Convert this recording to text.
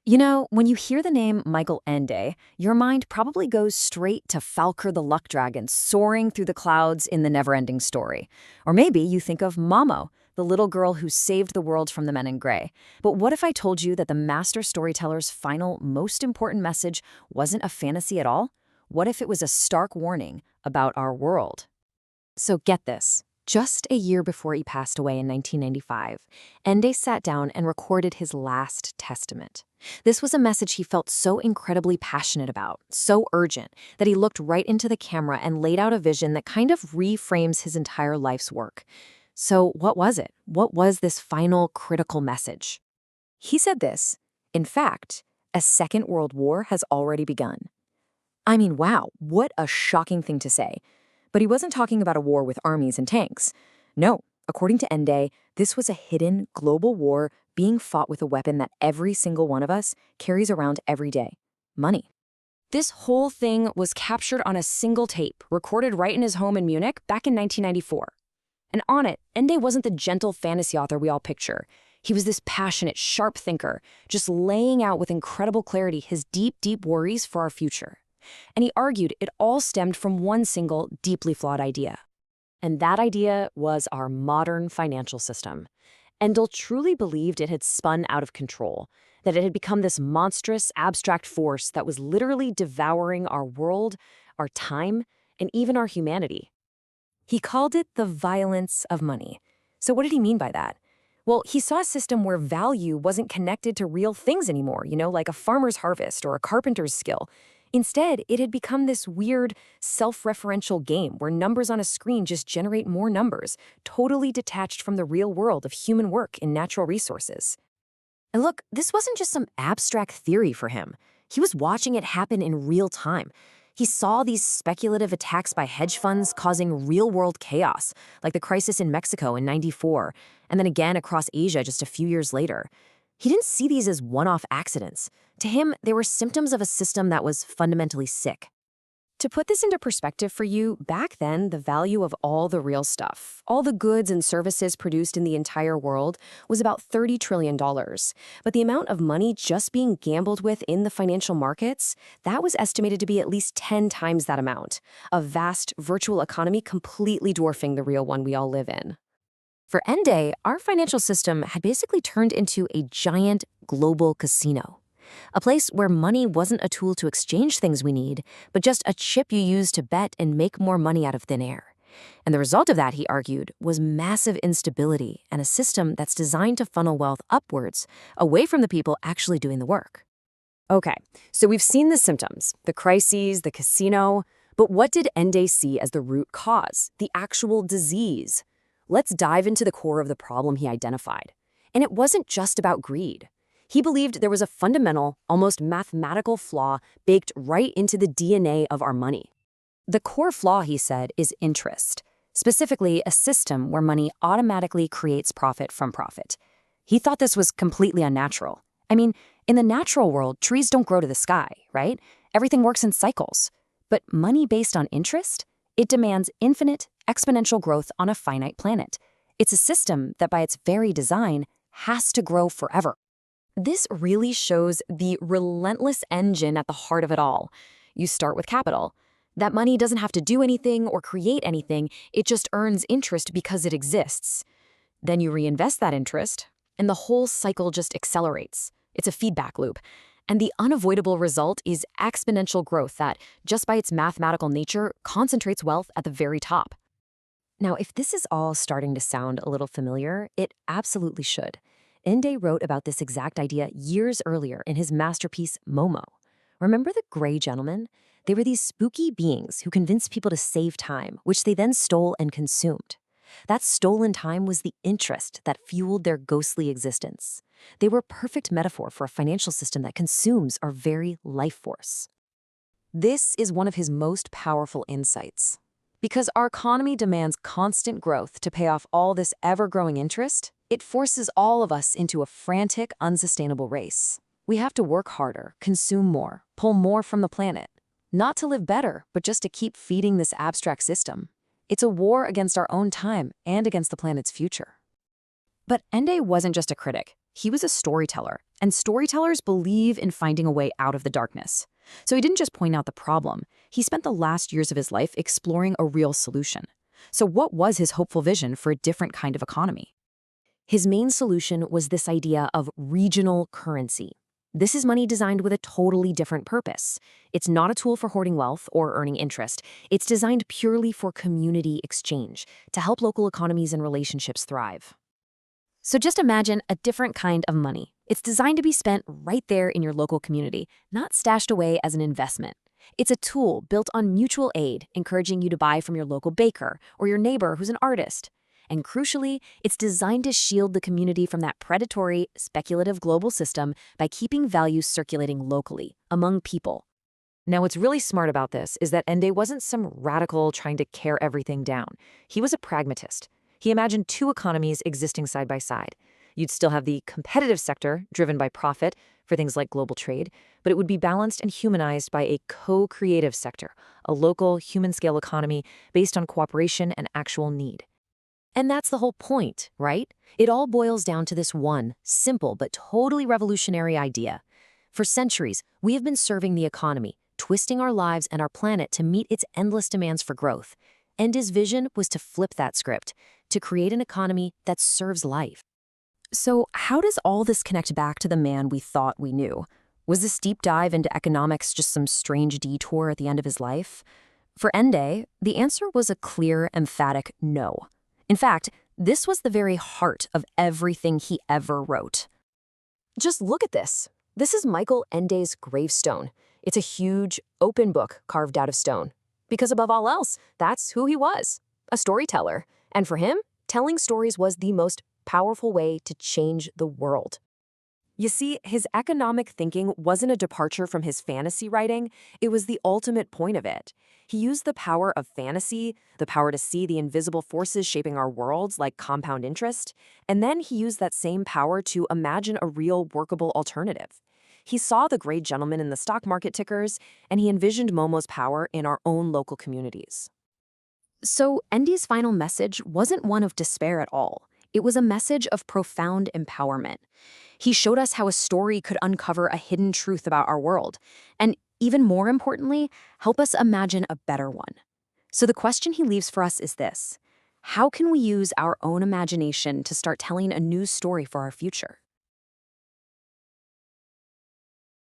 You know, when you hear the name Michael Ende, your mind probably goes straight to Falker the Luck Dragon soaring through the clouds in the never-ending story. Or maybe you think of Momo, the little girl who saved the world from the men in gray. But what if I told you that the master storyteller's final, most important message wasn't a fantasy at all? What if it was a stark warning about our world? So get this. Just a year before he passed away in 1995, Ende sat down and recorded his last testament. This was a message he felt so incredibly passionate about, so urgent, that he looked right into the camera and laid out a vision that kind of reframes his entire life's work. So what was it? What was this final critical message? He said this: in fact, a second world war has already begun. I mean, wow, what a shocking thing to say. But he wasn't talking about a war with armies and tanks. No, according to Ende, this was a hidden global war being fought with a weapon that every single one of us carries around every day: money. This whole thing was captured on a single tape, recorded right in his home in Munich back in 1994. And on it, Ende wasn't the gentle fantasy author we all picture. He was this passionate, sharp thinker, just laying out with incredible clarity his deep, deep worries for our future. And he argued it all stemmed from one single, deeply flawed idea. And that idea was our modern financial system. Endel truly believed it had spun out of control, that it had become this monstrous, abstract force that was literally devouring our world, our time, and even our humanity. He called it the violence of money. So what did he mean by that? Well, he saw a system where value wasn't connected to real things anymore, like a farmer's harvest or a carpenter's skill. Instead, it had become this weird, self-referential game where numbers on a screen just generate more numbers, totally detached from the real world of human work and natural resources. And look, this wasn't just some abstract theory for him. He was watching it happen in real time. He saw these speculative attacks by hedge funds causing real-world chaos, like the crisis in Mexico in '94, and then again across Asia just a few years later. He didn't see these as one-off accidents. To him, they were symptoms of a system that was fundamentally sick. To put this into perspective for you, back then, the value of all the real stuff, all the goods and services produced in the entire world, was about $30 trillion. But the amount of money just being gambled with in the financial markets, that was estimated to be at least 10 times that amount. A vast virtual economy completely dwarfing the real one we all live in. For Ende, our financial system had basically turned into a giant global casino. A place where money wasn't a tool to exchange things we need, but just a chip you use to bet and make more money out of thin air. And the result of that, he argued, was massive instability and a system that's designed to funnel wealth upwards, away from the people actually doing the work. Okay, so we've seen the symptoms, the crises, the casino, but what did Ende see as the root cause, the actual disease? Let's dive into the core of the problem he identified. And it wasn't just about greed. He believed there was a fundamental, almost mathematical flaw baked right into the DNA of our money. The core flaw, he said, is interest, specifically a system where money automatically creates profit from profit. He thought this was completely unnatural. I mean, in the natural world, trees don't grow to the sky, right? Everything works in cycles. But money based on interest? It demands infinite, exponential growth on a finite planet. It's a system that, by its very design, has to grow forever. This really shows the relentless engine at the heart of it all. You start with capital. That money doesn't have to do anything or create anything, it just earns interest because it exists. Then you reinvest that interest, and the whole cycle just accelerates. It's a feedback loop. And the unavoidable result is exponential growth that, just by its mathematical nature, concentrates wealth at the very top. Now, if this is all starting to sound a little familiar, it absolutely should. Ende wrote about this exact idea years earlier in his masterpiece, Momo. Remember the gray gentlemen? They were these spooky beings who convinced people to save time, which they then stole and consumed. That stolen time was the interest that fueled their ghostly existence. They were a perfect metaphor for a financial system that consumes our very life force. This is one of his most powerful insights. Because our economy demands constant growth to pay off all this ever-growing interest, it forces all of us into a frantic, unsustainable race. We have to work harder, consume more, pull more from the planet. Not to live better, but just to keep feeding this abstract system. It's a war against our own time and against the planet's future. But Ende wasn't just a critic. He was a storyteller, and storytellers believe in finding a way out of the darkness. So he didn't just point out the problem, he spent the last years of his life exploring a real solution. So what was his hopeful vision for a different kind of economy? His main solution was this idea of regional currency. This is money designed with a totally different purpose. It's not a tool for hoarding wealth or earning interest. It's designed purely for community exchange, to help local economies and relationships thrive. So just imagine a different kind of money. It's designed to be spent right there in your local community, not stashed away as an investment. It's a tool built on mutual aid, encouraging you to buy from your local baker or your neighbor who's an artist. And crucially, it's designed to shield the community from that predatory, speculative global system by keeping values circulating locally, among people. Now, what's really smart about this is that Ende wasn't some radical trying to tear everything down. He was a pragmatist. He imagined two economies existing side by side. You'd still have the competitive sector, driven by profit, for things like global trade, but it would be balanced and humanized by a co-creative sector, a local, human-scale economy based on cooperation and actual need. And that's the whole point, right? It all boils down to this one, simple but totally revolutionary idea. For centuries, we have been serving the economy, twisting our lives and our planet to meet its endless demands for growth. And his vision was to flip that script, to create an economy that serves life. So how does all this connect back to the man we thought we knew? Was this deep dive into economics just some strange detour at the end of his life? For Ende, the answer was a clear, emphatic no. In fact, this was the very heart of everything he ever wrote. Just look at this. This is Michael Ende's gravestone. It's a huge, open book carved out of stone. Because above all else, that's who he was, a storyteller. And for him, telling stories was the most powerful way to change the world. You see, his economic thinking wasn't a departure from his fantasy writing, it was the ultimate point of it. He used the power of fantasy, the power to see the invisible forces shaping our worlds like compound interest, and then he used that same power to imagine a real workable alternative. He saw the great gentleman in the stock market tickers, and he envisioned Momo's power in our own local communities. So Ende's final message wasn't one of despair at all. It was a message of profound empowerment. He showed us how a story could uncover a hidden truth about our world, and even more importantly, help us imagine a better one. So the question he leaves for us is this: how can we use our own imagination to start telling a new story for our future?